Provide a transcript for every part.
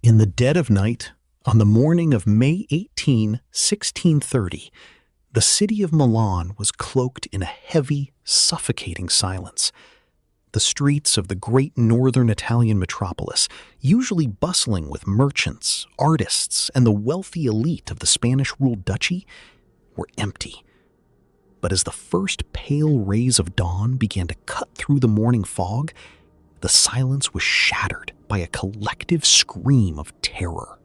In the dead of night, on the morning of May 18, 1630, the city of Milan was cloaked in a heavy, suffocating silence. The streets of the great northern Italian metropolis, usually bustling with merchants, artists, and the wealthy elite of the Spanish-ruled duchy, were empty. But as the first pale rays of dawn began to cut through the morning fog, the silence was shattered by a collective scream of terror.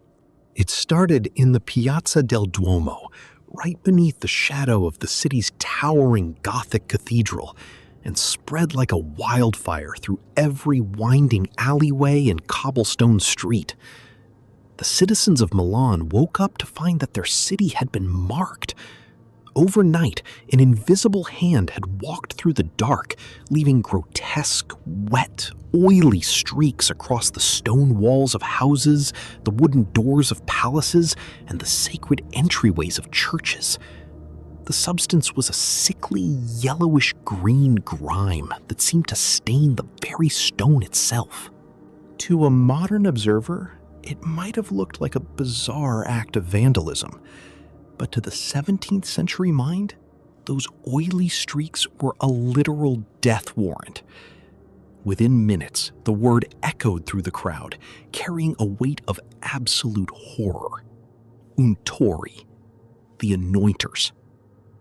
It started in the Piazza del Duomo, right beneath the shadow of the city's towering Gothic cathedral, and spread like a wildfire through every winding alleyway and cobblestone street. The citizens of Milan woke up to find that their city had been marked. Overnight, an invisible hand had walked through the dark, leaving grotesque, wet, oily streaks across the stone walls of houses, the wooden doors of palaces, and the sacred entryways of churches. The substance was a sickly, yellowish-green grime that seemed to stain the very stone itself. To a modern observer, it might have looked like a bizarre act of vandalism. But to the 17th century mind, those oily streaks were a literal death warrant. Within minutes, the word echoed through the crowd, carrying a weight of absolute horror. Untori, the Anointers,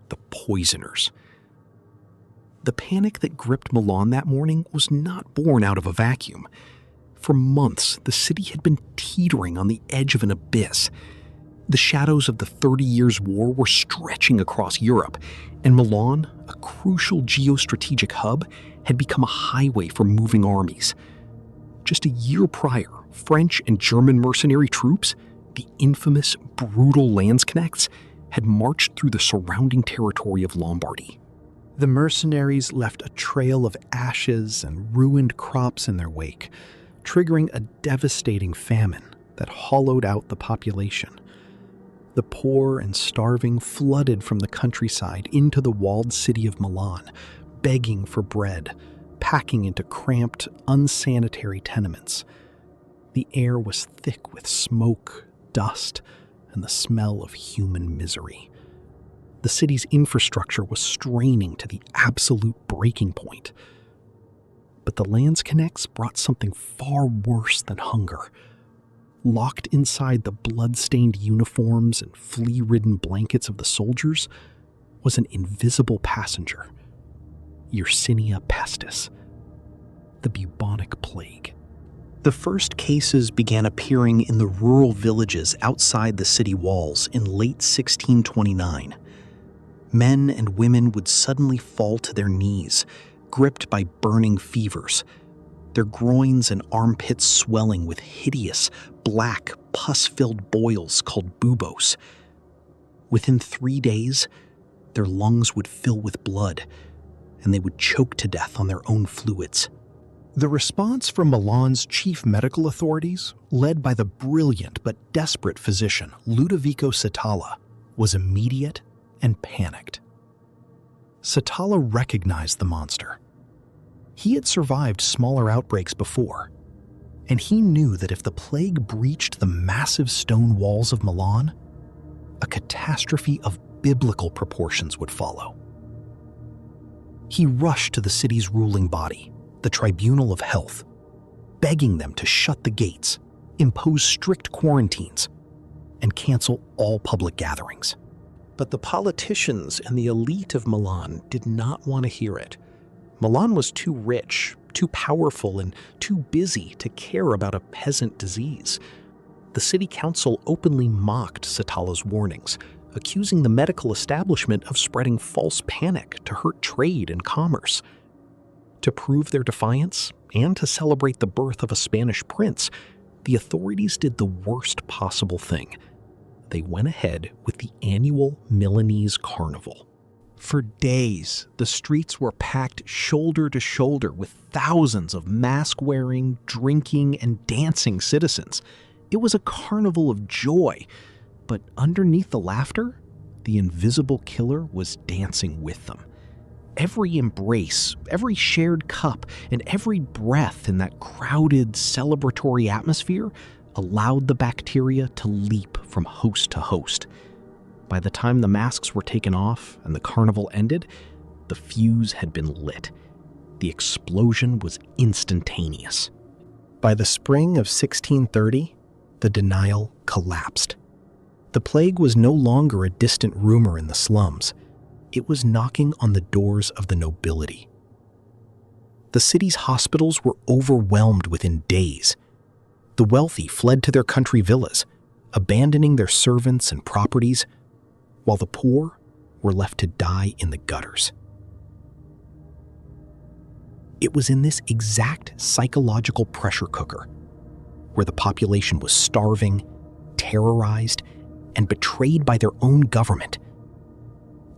the poisoners. The panic that gripped Milan that morning was not born out of a vacuum. For months, the city had been teetering on the edge of an abyss. The shadows of the 30 Years' War were stretching across Europe, and Milan, a crucial geostrategic hub, had become a highway for moving armies. Just a year prior, French and German mercenary troops, the infamous brutal Landsknechts, had marched through the surrounding territory of Lombardy. The mercenaries left a trail of ashes and ruined crops in their wake, triggering a devastating famine that hollowed out the population. The poor and starving flooded from the countryside into the walled city of Milan, begging for bread, packing into cramped, unsanitary tenements. The air was thick with smoke, dust, and the smell of human misery. The city's infrastructure was straining to the absolute breaking point. But the Landsknechts brought something far worse than hunger. Locked inside the blood-stained uniforms and flea-ridden blankets of the soldiers was an invisible passenger, Yersinia pestis, the Bubonic Plague. The first cases began appearing in the rural villages outside the city walls in late 1629. Men and women would suddenly fall to their knees, gripped by burning fevers, their groins and armpits swelling with hideous, black, pus-filled boils called buboes. Within 3 days, their lungs would fill with blood, and they would choke to death on their own fluids. The response from Milan's chief medical authorities, led by the brilliant but desperate physician Ludovico Sitala, was immediate and panicked. Sitala recognized the monster. He had survived smaller outbreaks before, and he knew that if the plague breached the massive stone walls of Milan, a catastrophe of biblical proportions would follow. He rushed to the city's ruling body, the Tribunal of Health, begging them to shut the gates, impose strict quarantines, and cancel all public gatherings. But the politicians and the elite of Milan did not want to hear it. Milan was too rich, too powerful, and too busy to care about a peasant disease. The city council openly mocked Sitala's warnings, accusing the medical establishment of spreading false panic to hurt trade and commerce. To prove their defiance, and to celebrate the birth of a Spanish prince, the authorities did the worst possible thing. They went ahead with the annual Milanese Carnival. For days, the streets were packed shoulder to shoulder with thousands of mask-wearing, drinking, and dancing citizens. It was a carnival of joy, but underneath the laughter, the invisible killer was dancing with them. Every embrace, every shared cup, and every breath in that crowded, celebratory atmosphere allowed the bacteria to leap from host to host. By the time the masks were taken off and the carnival ended, the fuse had been lit. The explosion was instantaneous. By the spring of 1630, the denial collapsed. The plague was no longer a distant rumor in the slums. It was knocking on the doors of the nobility. The city's hospitals were overwhelmed within days. The wealthy fled to their country villas, abandoning their servants and properties, while the poor were left to die in the gutters. It was in this exact psychological pressure cooker, where the population was starving, terrorized, and betrayed by their own government,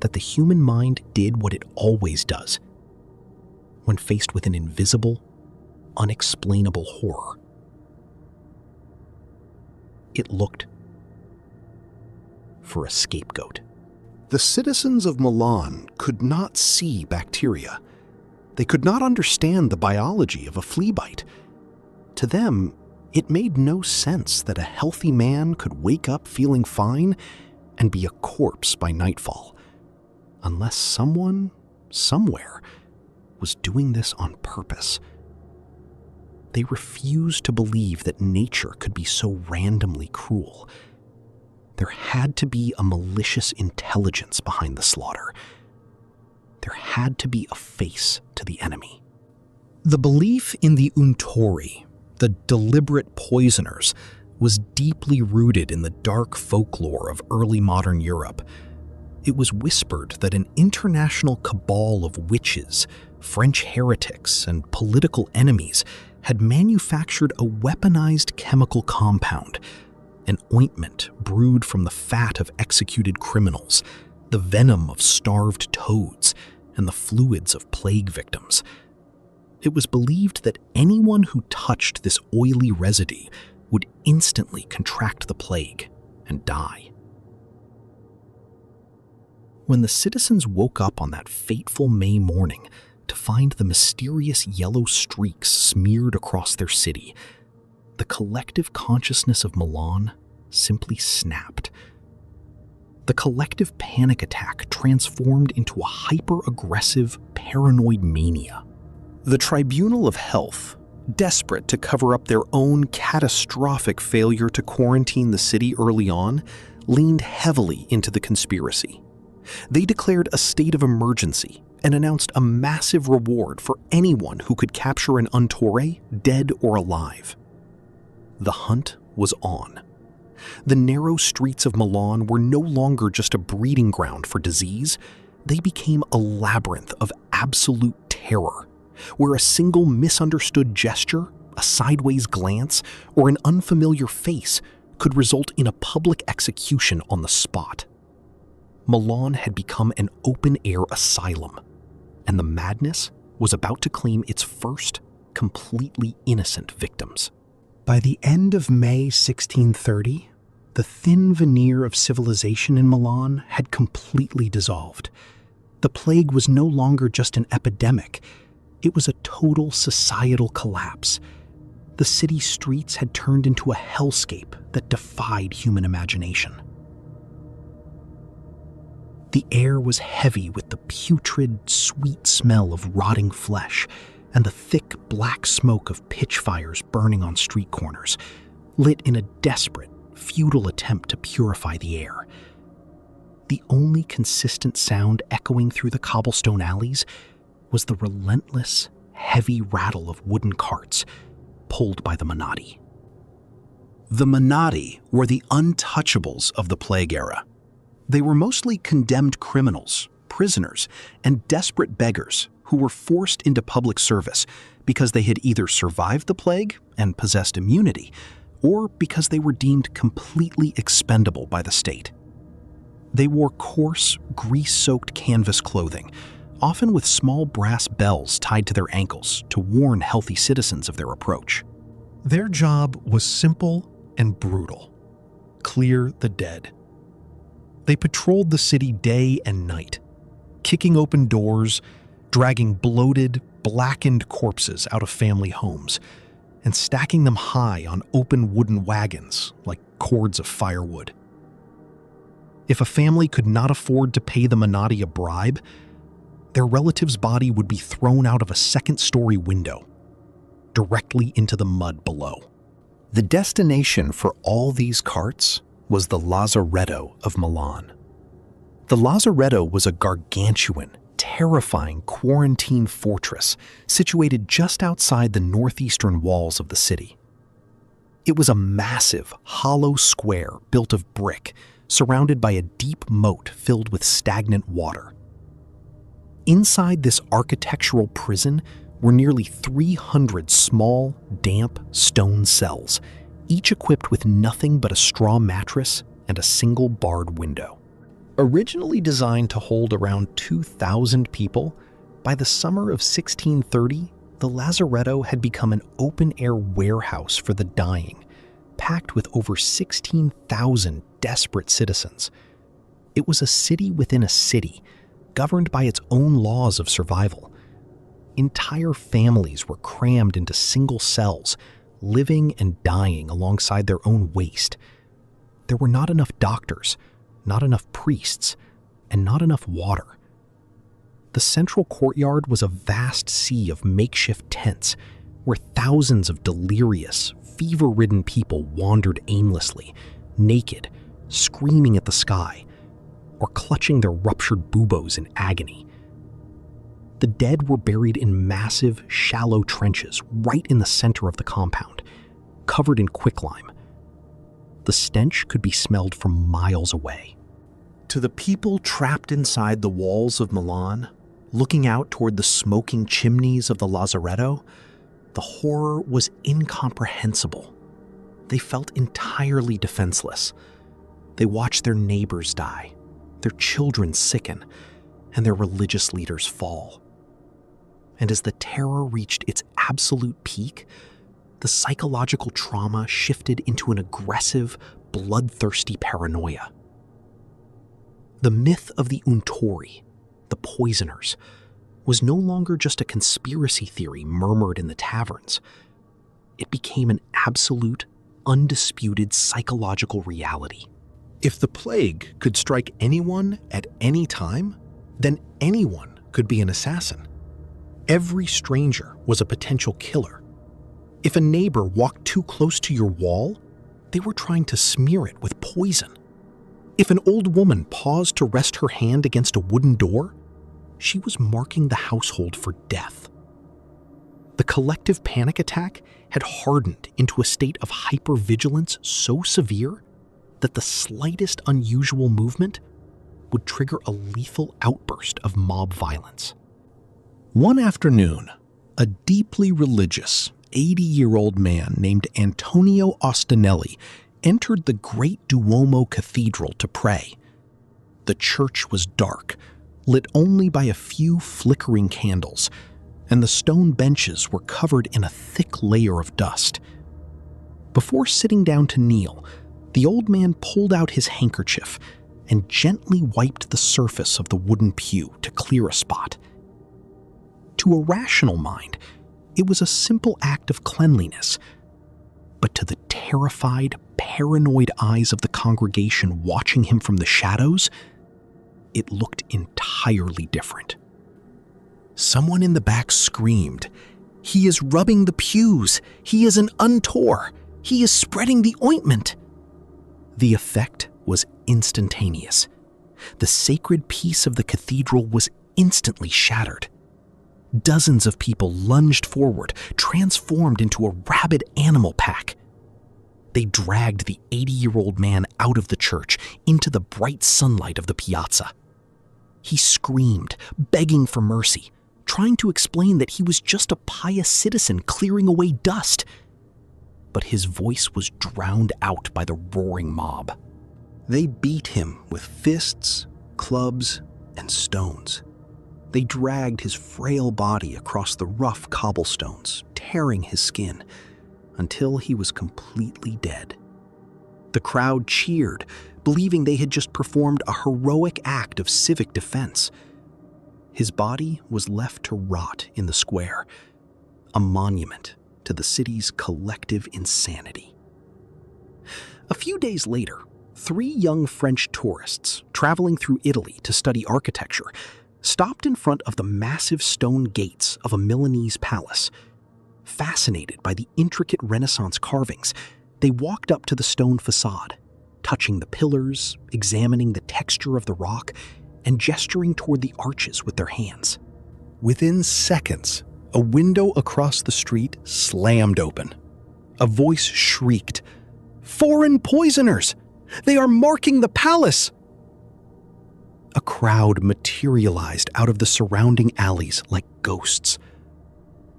that the human mind did what it always does when faced with an invisible, unexplainable horror. It looked for a scapegoat. The citizens of Milan could not see bacteria. They could not understand the biology of a flea bite. To them, it made no sense that a healthy man could wake up feeling fine and be a corpse by nightfall, unless someone, somewhere, was doing this on purpose. They refused to believe that nature could be so randomly cruel. There had to be a malicious intelligence behind the slaughter. There had to be a face to the enemy. The belief in the Untori, the deliberate poisoners, was deeply rooted in the dark folklore of early modern Europe. It was whispered that an international cabal of witches, French heretics, and political enemies had manufactured a weaponized chemical compound, an ointment brewed from the fat of executed criminals, the venom of starved toads, and the fluids of plague victims. It was believed that anyone who touched this oily residue would instantly contract the plague and die. When the citizens woke up on that fateful May morning to find the mysterious yellow streaks smeared across their city, the collective consciousness of Milan simply snapped. The collective panic attack transformed into a hyper-aggressive, paranoid mania. The Tribunal of Health, desperate to cover up their own catastrophic failure to quarantine the city early on, leaned heavily into the conspiracy. They declared a state of emergency and announced a massive reward for anyone who could capture an Untori, dead or alive. The hunt was on. The narrow streets of Milan were no longer just a breeding ground for disease. They became a labyrinth of absolute terror, where a single misunderstood gesture, a sideways glance, or an unfamiliar face could result in a public execution on the spot. Milan had become an open-air asylum, and the madness was about to claim its first, completely innocent victims. By the end of May 1630, the thin veneer of civilization in Milan had completely dissolved. The plague was no longer just an epidemic. It was a total societal collapse. The city streets had turned into a hellscape that defied human imagination. The air was heavy with the putrid, sweet smell of rotting flesh and the thick, black smoke of pitch fires burning on street corners, lit in a desperate, futile attempt to purify the air. The only consistent sound echoing through the cobblestone alleys was the relentless, heavy rattle of wooden carts pulled by the Manati. The Manati were the untouchables of the plague era. They were mostly condemned criminals, prisoners, and desperate beggars who were forced into public service because they had either survived the plague and possessed immunity, or because they were deemed completely expendable by the state. They wore coarse, grease-soaked canvas clothing, often with small brass bells tied to their ankles to warn healthy citizens of their approach. Their job was simple and brutal: clear the dead. They patrolled the city day and night, kicking open doors, dragging bloated, blackened corpses out of family homes, and stacking them high on open wooden wagons like cords of firewood. If a family could not afford to pay the Menotti a bribe, their relative's body would be thrown out of a second-story window, directly into the mud below. The destination for all these carts was the Lazaretto of Milan. The Lazaretto was a gargantuan, terrifying quarantine fortress situated just outside the northeastern walls of the city. It was a massive, hollow square built of brick, surrounded by a deep moat filled with stagnant water. Inside this architectural prison were nearly 300 small, damp stone cells, each equipped with nothing but a straw mattress and a single barred window. Originally designed to hold around 2,000 people, by the summer of 1630, the Lazaretto had become an open-air warehouse for the dying, packed with over 16,000 desperate citizens. It was a city within a city, governed by its own laws of survival. Entire families were crammed into single cells, living and dying alongside their own waste. There were not enough doctors, not enough priests, and not enough water. The central courtyard was a vast sea of makeshift tents, where thousands of delirious, fever-ridden people wandered aimlessly, naked, screaming at the sky, or clutching their ruptured buboes in agony. The dead were buried in massive, shallow trenches right in the center of the compound, covered in quicklime. The stench could be smelled from miles away. To the people trapped inside the walls of Milan, looking out toward the smoking chimneys of the Lazaretto, the horror was incomprehensible. They felt entirely defenseless. They watched their neighbors die, their children sicken, and their religious leaders fall. And as the terror reached its absolute peak, the psychological trauma shifted into an aggressive, bloodthirsty paranoia. The myth of the Untori, the poisoners, was no longer just a conspiracy theory murmured in the taverns. It became an absolute, undisputed psychological reality. If the plague could strike anyone at any time, then anyone could be an assassin. Every stranger was a potential killer. If a neighbor walked too close to your wall, they were trying to smear it with poison. If an old woman paused to rest her hand against a wooden door, she was marking the household for death. The collective panic attack had hardened into a state of hypervigilance so severe that the slightest unusual movement would trigger a lethal outburst of mob violence. One afternoon, a deeply religious 80-year-old man named Antonio Ostinelli entered the great Duomo Cathedral to pray. The church was dark, lit only by a few flickering candles, and the stone benches were covered in a thick layer of dust. Before sitting down to kneel, the old man pulled out his handkerchief and gently wiped the surface of the wooden pew to clear a spot. To a rational mind, it was a simple act of cleanliness, but to the terrified, paranoid eyes of the congregation watching him from the shadows, it looked entirely different. Someone in the back screamed, "He is rubbing the pews! He is an untor! He is spreading the ointment!" The effect was instantaneous. The sacred peace of the cathedral was instantly shattered. Dozens of people lunged forward, transformed into a rabid animal pack. They dragged the 80-year-old man out of the church into the bright sunlight of the piazza. He screamed, begging for mercy, trying to explain that he was just a pious citizen clearing away dust. But his voice was drowned out by the roaring mob. They beat him with fists, clubs, and stones. They dragged his frail body across the rough cobblestones, tearing his skin, until he was completely dead. The crowd cheered, believing they had just performed a heroic act of civic defense. His body was left to rot in the square, a monument to the city's collective insanity. A few days later, 3 young French tourists traveling through Italy to study architecture stopped in front of the massive stone gates of a Milanese palace. Fascinated by the intricate Renaissance carvings, they walked up to the stone facade, touching the pillars, examining the texture of the rock, and gesturing toward the arches with their hands. Within seconds, a window across the street slammed open. A voice shrieked, "Foreign poisoners! They are marking the palace!" A crowd materialized out of the surrounding alleys like ghosts.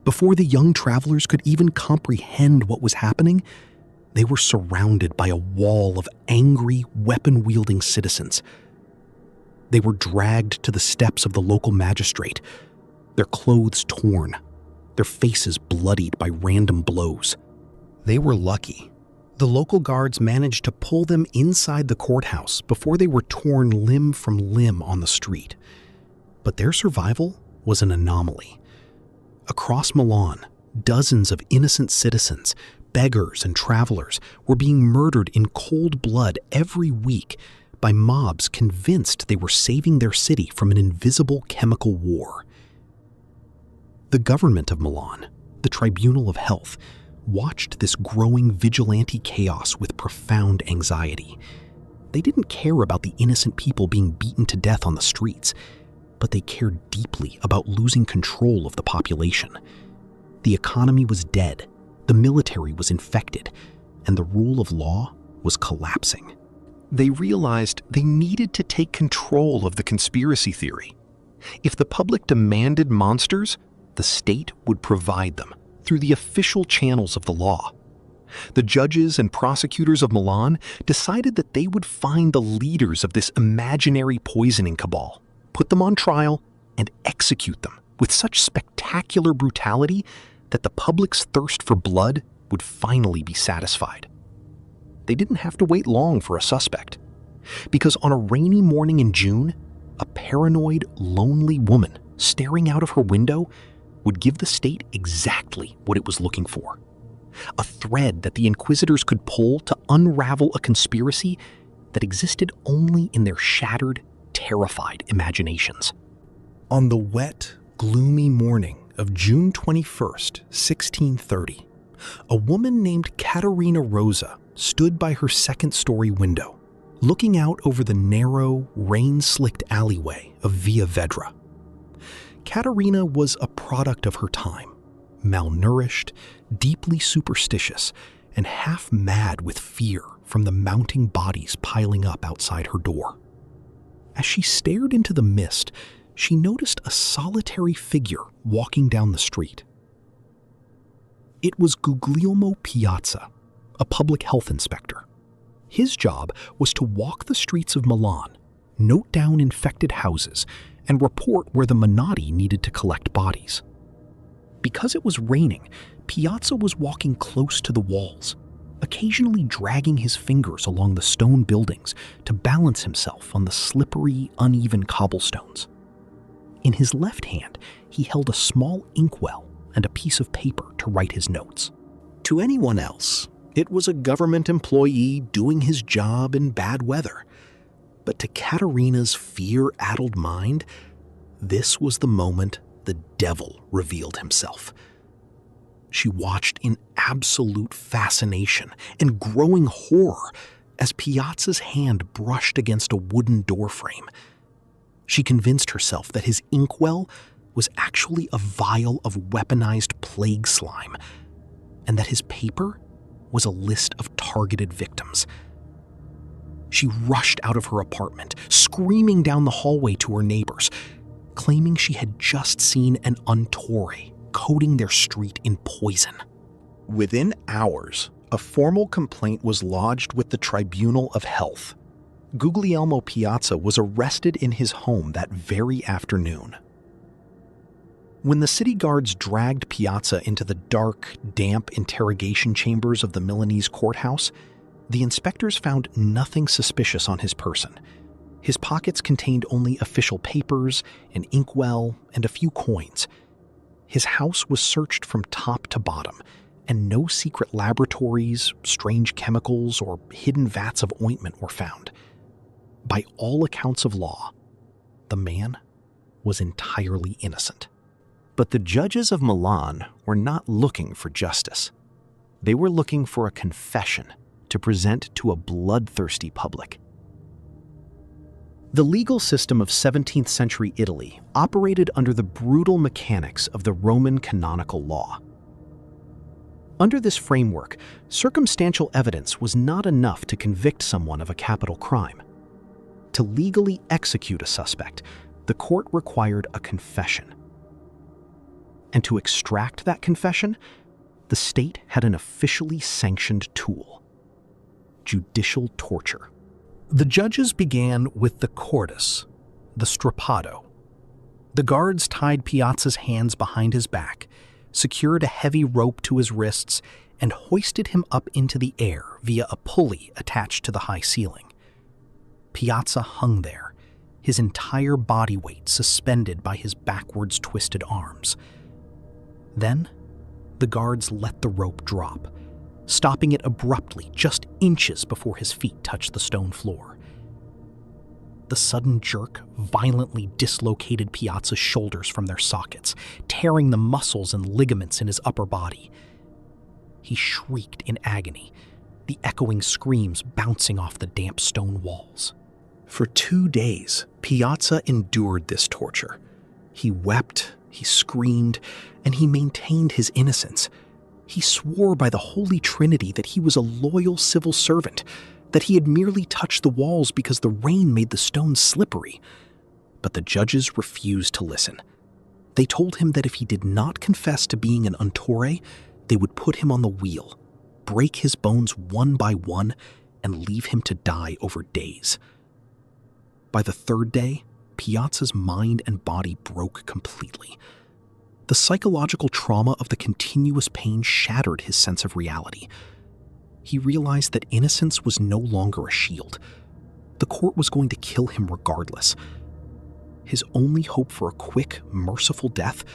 Before the young travelers could even comprehend what was happening, they were surrounded by a wall of angry, weapon-wielding citizens. They were dragged to the steps of the local magistrate, their clothes torn, their faces bloodied by random blows. They were lucky. The local guards managed to pull them inside the courthouse before they were torn limb from limb on the street. But their survival was an anomaly. Across Milan, dozens of innocent citizens, beggars and travelers were being murdered in cold blood every week by mobs convinced they were saving their city from an invisible chemical war. The government of Milan, the Tribunal of Health, watched this growing vigilante chaos with profound anxiety. They didn't care about the innocent people being beaten to death on the streets, but they cared deeply about losing control of the population. The economy was dead, the military was infected, and the rule of law was collapsing. They realized they needed to take control of the conspiracy theory. If the public demanded monsters, the state would provide them through the official channels of the law. The judges and prosecutors of Milan decided that they would find the leaders of this imaginary poisoning cabal, put them on trial, and execute them with such spectacular brutality that the public's thirst for blood would finally be satisfied. They didn't have to wait long for a suspect, because on a rainy morning in June, a paranoid, lonely woman staring out of her window would give the state exactly what it was looking for. A thread that the inquisitors could pull to unravel a conspiracy that existed only in their shattered, terrified imaginations. On the wet, gloomy morning of June 21st, 1630, a woman named Caterina Rosa stood by her second-story window, looking out over the narrow, rain-slicked alleyway of Via Vedra. Caterina was a product of her time, malnourished, deeply superstitious, and half mad with fear from the mounting bodies piling up outside her door. As she stared into the mist, she noticed a solitary figure walking down the street. It was Guglielmo Piazza, a public health inspector. His job was to walk the streets of Milan, note down infected houses, and report where the Minotti needed to collect bodies. Because it was raining, Piazza was walking close to the walls, occasionally dragging his fingers along the stone buildings to balance himself on the slippery, uneven cobblestones. In his left hand, he held a small inkwell and a piece of paper to write his notes. To anyone else, it was a government employee doing his job in bad weather. But to Caterina's fear-addled mind, this was the moment the devil revealed himself. She watched in absolute fascination and growing horror as Piazza's hand brushed against a wooden doorframe. She convinced herself that his inkwell was actually a vial of weaponized plague slime, and that his paper was a list of targeted victims. She rushed out of her apartment, screaming down the hallway to her neighbors, claiming she had just seen an Untori coating their street in poison. Within hours, a formal complaint was lodged with the Tribunal of Health. Guglielmo Piazza was arrested in his home that very afternoon. When the city guards dragged Piazza into the dark, damp interrogation chambers of the Milanese courthouse, the inspectors found nothing suspicious on his person. His pockets contained only official papers, an inkwell, and a few coins. His house was searched from top to bottom, and no secret laboratories, strange chemicals, or hidden vats of ointment were found. By all accounts of law, the man was entirely innocent. But the judges of Milan were not looking for justice. They were looking for a confession to present to a bloodthirsty public. The legal system of 17th century Italy operated under the brutal mechanics of the Roman canonical law. Under this framework, circumstantial evidence was not enough to convict someone of a capital crime. To legally execute a suspect, the court required a confession. And to extract that confession, the state had an officially sanctioned tool: judicial torture. The judges began with the cordus, the strappado. The guards tied Piazza's hands behind his back, secured a heavy rope to his wrists, and hoisted him up into the air via a pulley attached to the high ceiling. Piazza hung there, his entire body weight suspended by his backwards twisted arms. Then, the guards let the rope drop, stopping it abruptly just inches before his feet touched the stone floor. The sudden jerk violently dislocated Piazza's shoulders from their sockets, tearing the muscles and ligaments in his upper body. He shrieked in agony, the echoing screams bouncing off the damp stone walls. For 2 days, Piazza endured this torture. He wept, he screamed, and he maintained his innocence. He swore by the Holy Trinity that he was a loyal civil servant, that he had merely touched the walls because the rain made the stones slippery. But the judges refused to listen. They told him that if he did not confess to being an Untori, they would put him on the wheel, break his bones one by one, and leave him to die over days. By the 3rd day, Piazza's mind and body broke completely. The psychological trauma of the continuous pain shattered his sense of reality. He realized that innocence was no longer a shield. The court was going to kill him regardless. His only hope for a quick, merciful death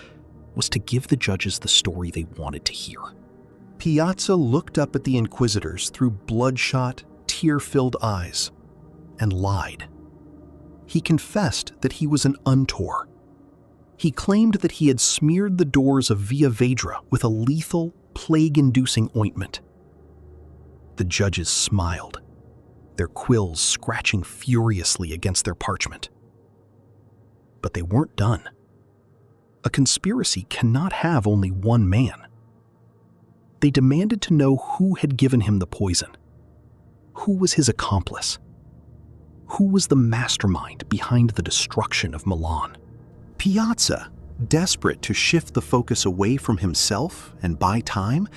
was to give the judges the story they wanted to hear. Piazza looked up at the inquisitors through bloodshot, tear-filled eyes and lied. He confessed that he was an Untor. He claimed that he had smeared the doors of Via Vedra with a lethal, plague-inducing ointment. The judges smiled, their quills scratching furiously against their parchment. But they weren't done. A conspiracy cannot have only one man. They demanded to know who had given him the poison. Who was his accomplice? Who was the mastermind behind the destruction of Milan? Piazza, desperate to shift the focus away from himself and buy time,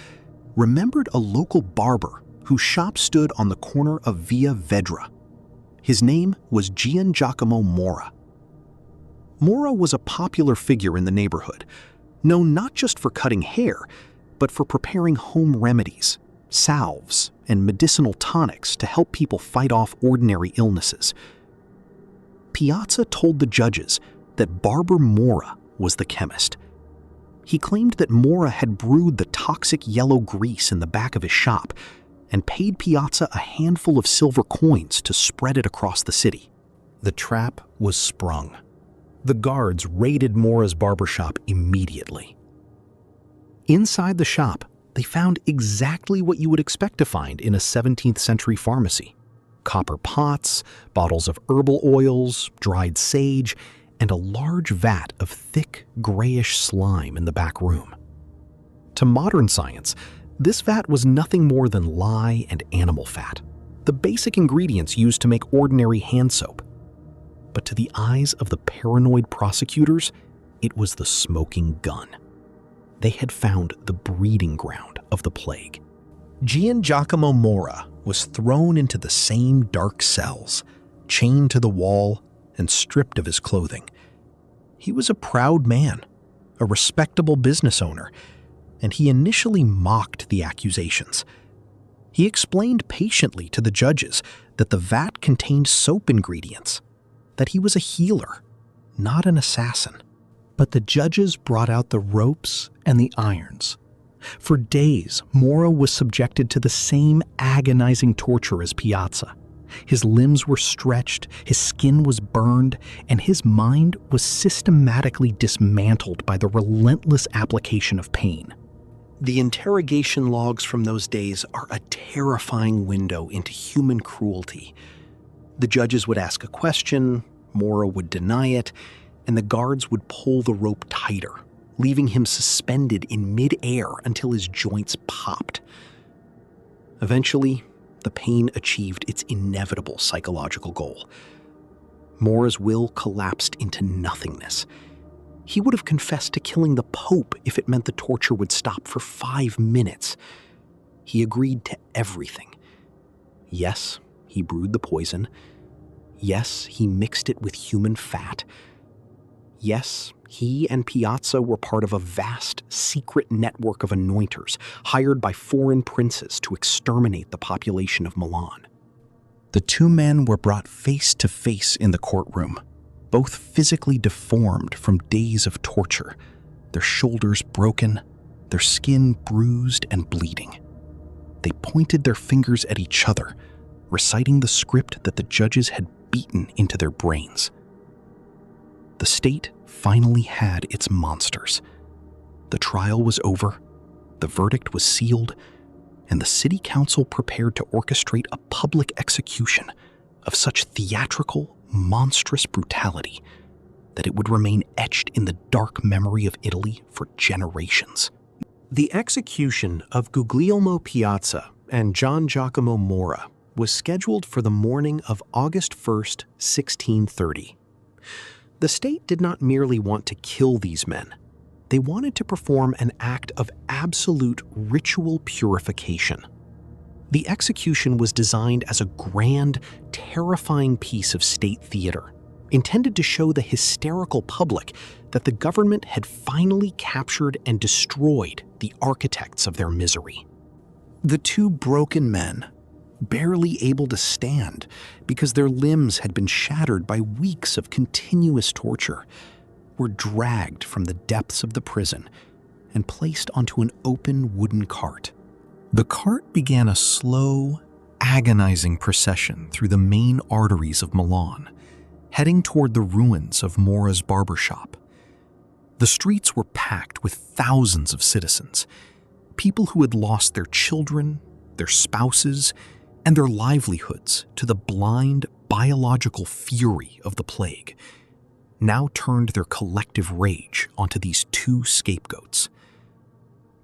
remembered a local barber whose shop stood on the corner of Via Vedra. His name was Giangiacomo Mora. Mora was a popular figure in the neighborhood, known not just for cutting hair, but for preparing home remedies, salves, and medicinal tonics to help people fight off ordinary illnesses. Piazza told the judges that Barber Mora was the chemist. He claimed that Mora had brewed the toxic yellow grease in the back of his shop and paid Piazza a handful of silver coins to spread it across the city. The trap was sprung. The guards raided Mora's barbershop immediately. Inside the shop, they found exactly what you would expect to find in a 17th century pharmacy: copper pots, bottles of herbal oils, dried sage, and a large vat of thick, grayish slime in the back room. To modern science, this vat was nothing more than lye and animal fat, the basic ingredients used to make ordinary hand soap. But to the eyes of the paranoid prosecutors, it was the smoking gun. They had found the breeding ground of the plague. Giangiacomo Mora was thrown into the same dark cells, chained to the wall and stripped of his clothing. He was a proud man, a respectable business owner, and he initially mocked the accusations. He explained patiently to the judges that the vat contained soap ingredients, that he was a healer, not an assassin. But the judges brought out the ropes and the irons. For days, Mora was subjected to the same agonizing torture as Piazza. His limbs were stretched, his skin was burned, and his mind was systematically dismantled by the relentless application of pain. The interrogation logs from those days are a terrifying window into human cruelty. The judges would ask a question, Mora would deny it, and the guards would pull the rope tighter, leaving him suspended in mid-air until his joints popped. Eventually, the pain achieved its inevitable psychological goal. Mora's will collapsed into nothingness. He would have confessed to killing the Pope if it meant the torture would stop for 5 minutes. He agreed to everything. Yes, he brewed the poison. Yes, he mixed it with human fat. Yes, he and Piazza were part of a vast, secret network of Anointers hired by foreign princes to exterminate the population of Milan. The two men were brought face to face in the courtroom, both physically deformed from days of torture, their shoulders broken, their skin bruised and bleeding. They pointed their fingers at each other, reciting the script that the judges had beaten into their brains. The state finally had its monsters. The trial was over, the verdict was sealed, and the city council prepared to orchestrate a public execution of such theatrical, monstrous brutality that it would remain etched in the dark memory of Italy for generations. The execution of Guglielmo Piazza and Gian Giacomo Mora was scheduled for the morning of August 1st, 1630. The state did not merely want to kill these men. They wanted to perform an act of absolute ritual purification. The execution was designed as a grand, terrifying piece of state theater, intended to show the hysterical public that the government had finally captured and destroyed the architects of their misery. The two broken men, barely able to stand because their limbs had been shattered by weeks of continuous torture, were dragged from the depths of the prison and placed onto an open wooden cart. The cart began a slow, agonizing procession through the main arteries of Milan, heading toward the ruins of Mora's barbershop. The streets were packed with thousands of citizens, people who had lost their children, their spouses, and their livelihoods to the blind, biological fury of the plague, now turned their collective rage onto these two scapegoats.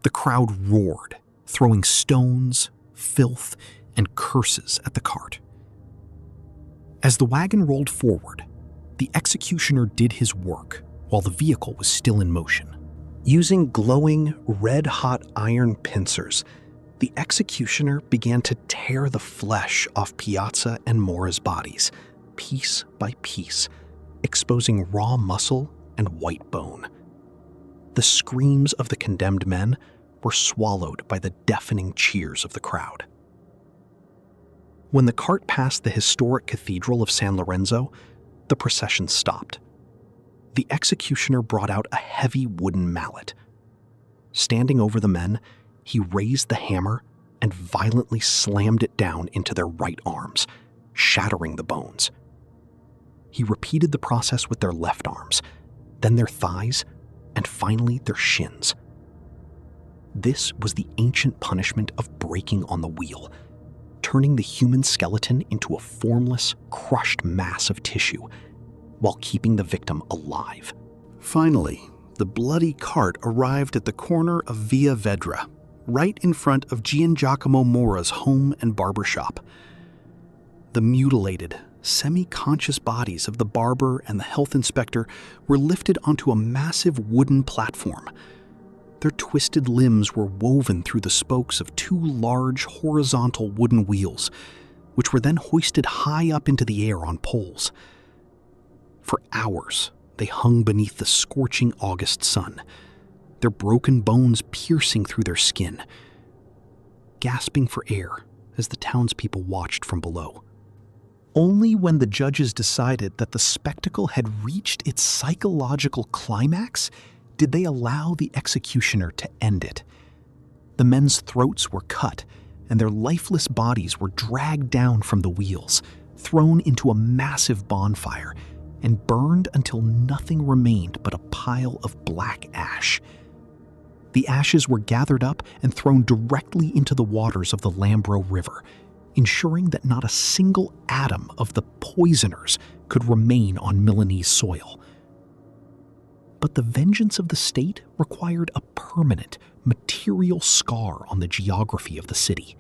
The crowd roared, throwing stones, filth, and curses at the cart. As the wagon rolled forward, the executioner did his work while the vehicle was still in motion. Using glowing, red-hot iron pincers, the executioner began to tear the flesh off Piazza and Mora's bodies, piece by piece, exposing raw muscle and white bone. The screams of the condemned men were swallowed by the deafening cheers of the crowd. When the cart passed the historic Cathedral of San Lorenzo, the procession stopped. The executioner brought out a heavy wooden mallet. Standing over the men, he raised the hammer and violently slammed it down into their right arms, shattering the bones. He repeated the process with their left arms, then their thighs, and finally their shins. This was the ancient punishment of breaking on the wheel, turning the human skeleton into a formless, crushed mass of tissue, while keeping the victim alive. Finally, the bloody cart arrived at the corner of Via Vedra, right in front of Gian Giacomo Mora's home and barbershop. The mutilated, semi-conscious bodies of the barber and the health inspector were lifted onto a massive wooden platform. Their twisted limbs were woven through the spokes of two large horizontal wooden wheels, which were then hoisted high up into the air on poles. For hours, they hung beneath the scorching August sun, their broken bones piercing through their skin, gasping for air as the townspeople watched from below. Only when the judges decided that the spectacle had reached its psychological climax did they allow the executioner to end it. The men's throats were cut, and their lifeless bodies were dragged down from the wheels, thrown into a massive bonfire, and burned until nothing remained but a pile of black ash. The ashes were gathered up and thrown directly into the waters of the Lambro River, ensuring that not a single atom of the poisoners could remain on Milanese soil. But the vengeance of the state required a permanent, material scar on the geography of the city.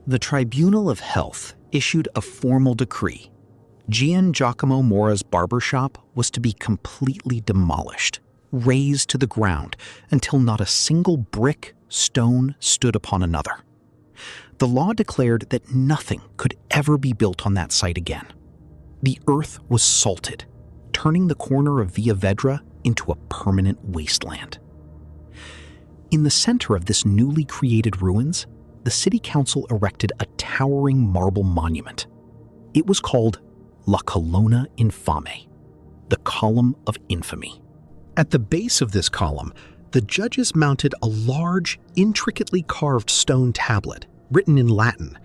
The Tribunal of Health issued a formal decree. Gian Giacomo Mora's barbershop was to be completely demolished, razed to the ground until not a single brick, stone stood upon another. The law declared that nothing could ever be built on that site again. The earth was salted, turning the corner of Via Vedra into a permanent wasteland. In the center of this newly created ruins, the city council erected a towering marble monument. It was called La Colonna Infame, the Column of Infamy. At the base of this column, the judges mounted a large, intricately carved stone tablet written in Latin.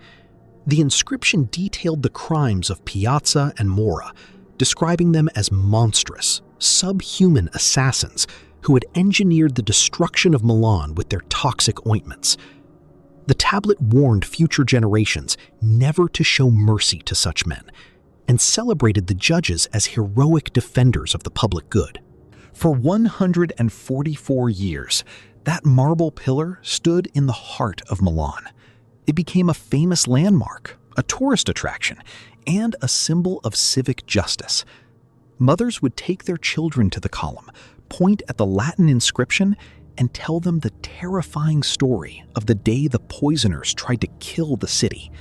The inscription detailed the crimes of Piazza and Mora, describing them as monstrous, subhuman assassins who had engineered the destruction of Milan with their toxic ointments. The tablet warned future generations never to show mercy to such men, and celebrated the judges as heroic defenders of the public good. For 144 years, that marble pillar stood in the heart of Milan. It became a famous landmark, a tourist attraction, and a symbol of civic justice. Mothers would take their children to the column, point at the Latin inscription, and tell them the terrifying story of the day the poisoners tried to kill the city.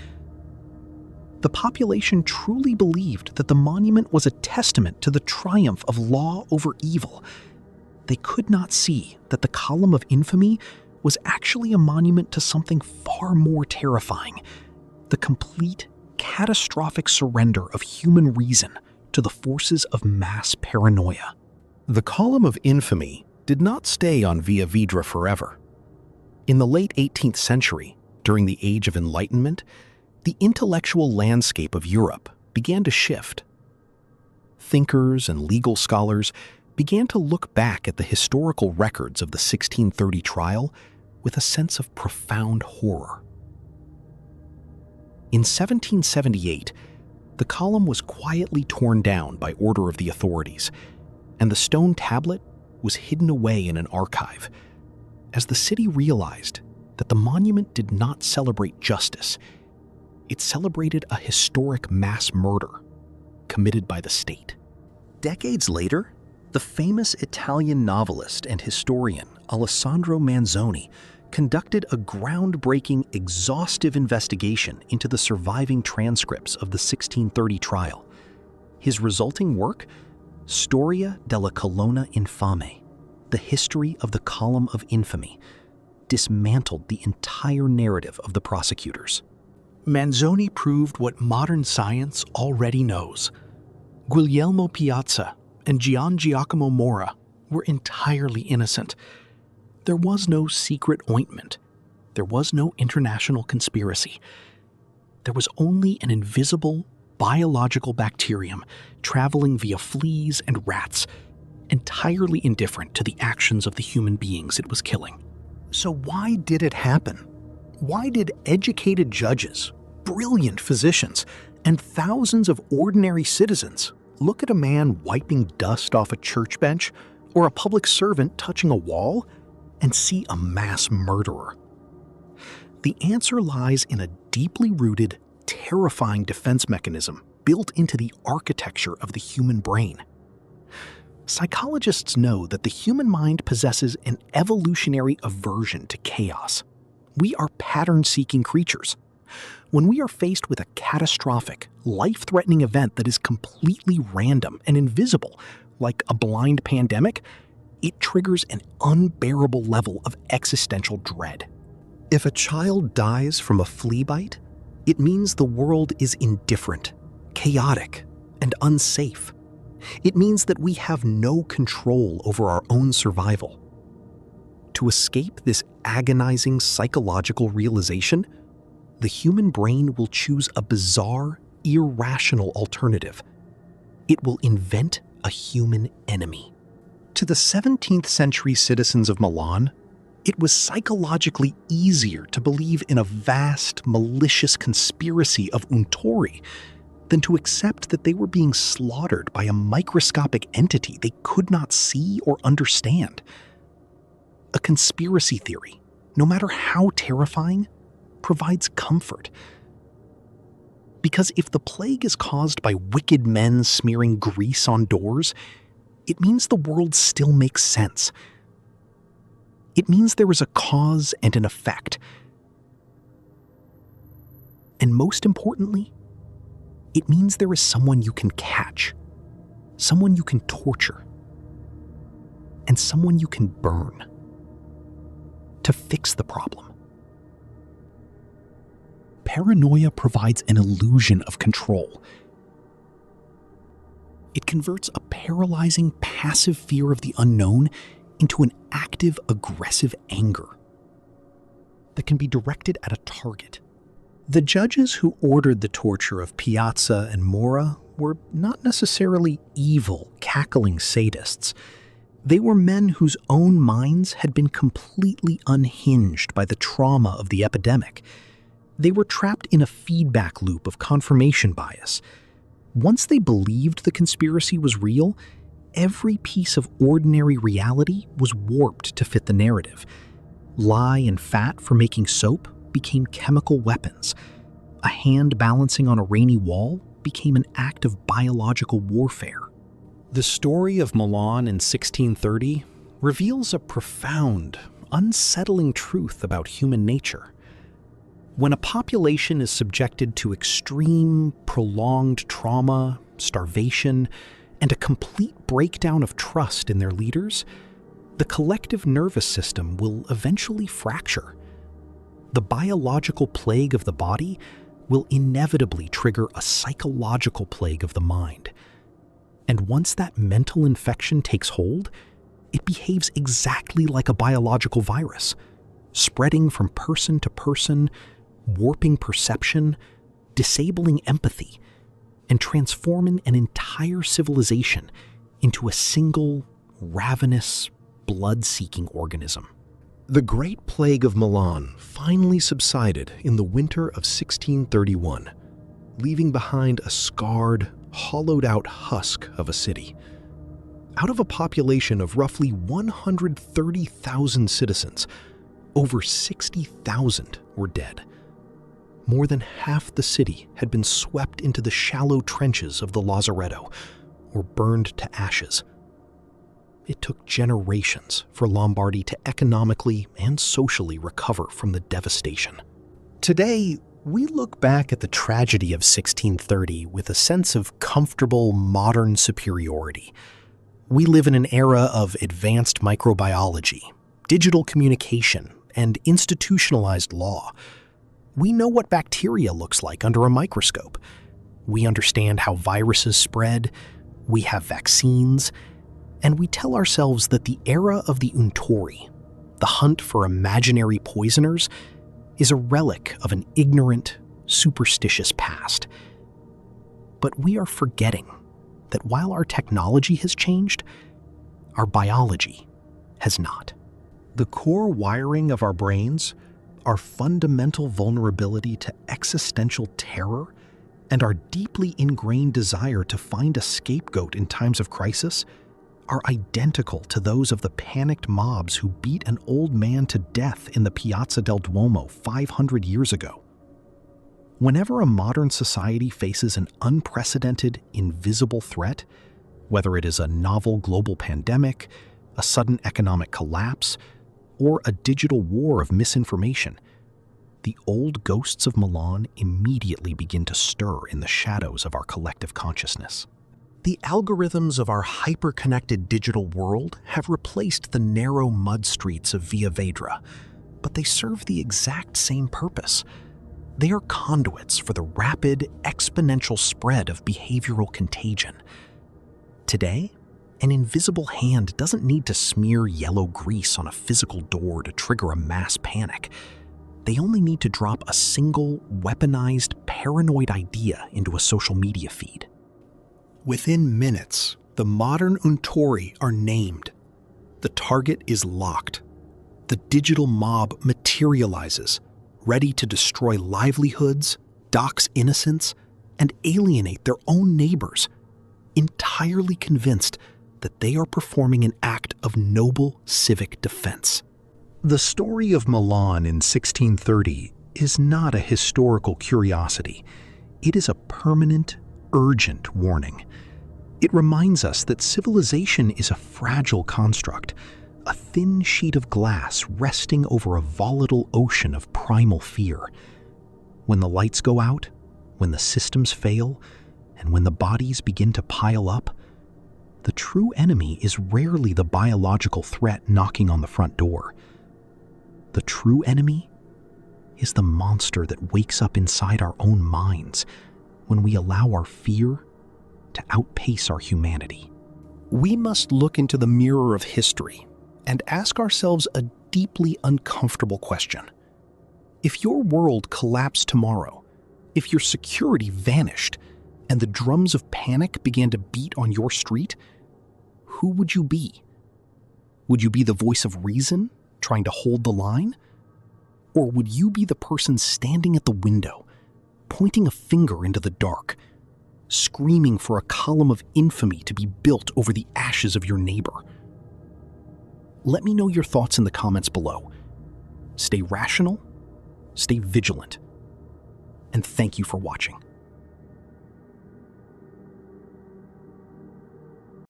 The population truly believed that the monument was a testament to the triumph of law over evil. They could not see that the Column of Infamy was actually a monument to something far more terrifying: the complete, catastrophic surrender of human reason to the forces of mass paranoia. The Column of Infamy did not stay on Via Vedra forever. In the late 18th century, during the Age of Enlightenment, the intellectual landscape of Europe began to shift. Thinkers and legal scholars began to look back at the historical records of the 1630 trial with a sense of profound horror. In 1778, the column was quietly torn down by order of the authorities, and the stone tablet was hidden away in an archive, as the city realized that the monument did not celebrate justice. It celebrated a historic mass murder committed by the state. Decades later, the famous Italian novelist and historian Alessandro Manzoni conducted a groundbreaking, exhaustive investigation into the surviving transcripts of the 1630 trial. His resulting work, Storia della Colonna Infame, The History of the Column of Infamy, dismantled the entire narrative of the prosecutors. Manzoni proved what modern science already knows. Guglielmo Piazza and Gian Giacomo Mora were entirely innocent. There was no secret ointment. There was no international conspiracy. There was only an invisible, biological bacterium traveling via fleas and rats, entirely indifferent to the actions of the human beings it was killing. So why did it happen? Why did educated judges, brilliant physicians, and thousands of ordinary citizens look at a man wiping dust off a church bench or a public servant touching a wall and see a mass murderer? The answer lies in a deeply rooted, terrifying defense mechanism built into the architecture of the human brain. Psychologists know that the human mind possesses an evolutionary aversion to chaos. We are pattern-seeking creatures. When we are faced with a catastrophic, life-threatening event that is completely random and invisible, like a blind pandemic, it triggers an unbearable level of existential dread. If a child dies from a flea bite, it means the world is indifferent, chaotic, and unsafe. It means that we have no control over our own survival. To escape this agonizing psychological realization, the human brain will choose a bizarre, irrational alternative. It will invent a human enemy. To the 17th century citizens of Milan, it was psychologically easier to believe in a vast, malicious conspiracy of Untori than to accept that they were being slaughtered by a microscopic entity they could not see or understand. A conspiracy theory, no matter how terrifying, provides comfort. Because if the plague is caused by wicked men smearing grease on doors, it means the world still makes sense. It means there is a cause and an effect. And most importantly, it means there is someone you can catch, someone you can torture, and someone you can burn to fix the problem. Paranoia provides an illusion of control. It converts a paralyzing, passive fear of the unknown into an active, aggressive anger that can be directed at a target. The judges who ordered the torture of Piazza and Mora were not necessarily evil, cackling sadists. They were men whose own minds had been completely unhinged by the trauma of the epidemic. They were trapped in a feedback loop of confirmation bias. Once they believed the conspiracy was real, every piece of ordinary reality was warped to fit the narrative. Lye and fat for making soap became chemical weapons. A hand balancing on a rainy wall became an act of biological warfare. The story of Milan in 1630 reveals a profound, unsettling truth about human nature. When a population is subjected to extreme, prolonged trauma, starvation, and a complete breakdown of trust in their leaders, the collective nervous system will eventually fracture. The biological plague of the body will inevitably trigger a psychological plague of the mind. And once that mental infection takes hold, it behaves exactly like a biological virus, spreading from person to person, warping perception, disabling empathy, and transforming an entire civilization into a single, ravenous, blood-seeking organism. The Great Plague of Milan finally subsided in the winter of 1631, leaving behind a scarred, hollowed-out husk of a city. Out of a population of roughly 130,000 citizens, over 60,000 were dead. More than half the city had been swept into the shallow trenches of the Lazaretto, or burned to ashes. It took generations for Lombardy to economically and socially recover from the devastation. Today, we look back at the tragedy of 1630 with a sense of comfortable, modern superiority. We live in an era of advanced microbiology, digital communication, and institutionalized law. We know what bacteria looks like under a microscope. We understand how viruses spread, we have vaccines, and we tell ourselves that the era of the Untori, the hunt for imaginary poisoners, is a relic of an ignorant, superstitious past. But we are forgetting that while our technology has changed, our biology has not. The core wiring of our brains, our fundamental vulnerability to existential terror, and our deeply ingrained desire to find a scapegoat in times of crisis are identical to those of the panicked mobs who beat an old man to death in the Piazza del Duomo 500 years ago. Whenever a modern society faces an unprecedented, invisible threat, whether it is a novel global pandemic, a sudden economic collapse, or a digital war of misinformation, the old ghosts of Milan immediately begin to stir in the shadows of our collective consciousness. The algorithms of our hyper-connected digital world have replaced the narrow mud streets of Via Vedra, but they serve the exact same purpose. They are conduits for the rapid, exponential spread of behavioral contagion. Today, An invisible hand doesn't need to smear yellow grease on a physical door to trigger a mass panic. They only need to drop a single, weaponized, paranoid idea into a social media feed. Within minutes, the modern Untori are named. The target is locked. The digital mob materializes, ready to destroy livelihoods, dox innocents, and alienate their own neighbors, entirely convinced that they are performing an act of noble civic defense. The story of Milan in 1630 is not a historical curiosity. It is a permanent, urgent warning. It reminds us that civilization is a fragile construct, a thin sheet of glass resting over a volatile ocean of primal fear. When the lights go out, when the systems fail, and when the bodies begin to pile up, the true enemy is rarely the biological threat knocking on the front door. The true enemy is the monster that wakes up inside our own minds when we allow our fear to outpace our humanity. We must look into the mirror of history and ask ourselves a deeply uncomfortable question. If your world collapsed tomorrow, if your security vanished, and the drums of panic began to beat on your street, who would you be? Would you be the voice of reason, trying to hold the line? Or would you be the person standing at the window, pointing a finger into the dark, screaming for a column of infamy to be built over the ashes of your neighbor? Let me know your thoughts in the comments below. Stay rational, stay vigilant, and thank you for watching.